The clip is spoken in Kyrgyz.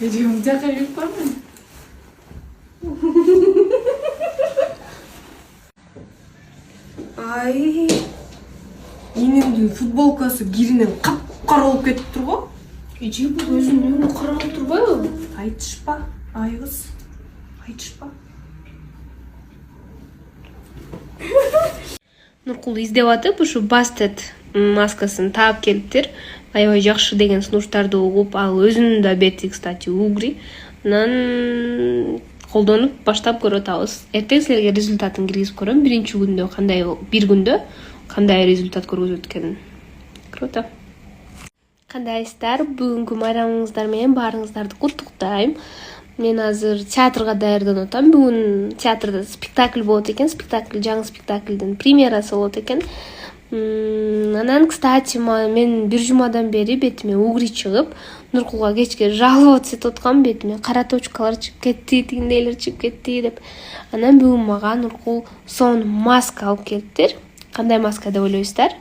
Ediyorum jaka yürüp var mı? Ay. Енемдин футболкасы киринен капкара болуп кетиптир го. Эже бул өзүнүн өңү каралып турбайбы? Айтышпа, айгыз. Айтышпа. Нуркул издеп атып ушу Бастет маскасын таап келиптир. Аябай жакшы деген сунуштарды угуп, ал өзүнүн да бети, кстати, угри. Анан колдонуп баштап көрүп атабыз. Эртең силерге результатын киргизип көрөм. Бир күндө кандай результат көргөзөт экенин. Круто. Кандайсыздар? Бүгүнкү майрамыңыздар менен баарыңыздарды куттуктайм. Мен азыр театрга даярданып атам. Бүгүн театрда спектакль болот экен. Жаңы спектакльдин премьерасы болот экен. Анан, кстати, мен бир жумадан бери бетиме угри чыгып, Нуркулга кечке жаловаться этип аткам, бетиме кара точкалар чыгып кетти, тигиндейлер чыгып кетти деп. Анан бүгүн мага Нуркул сонун маска алып келиптир. Кандай маска деп ойлойсуздар?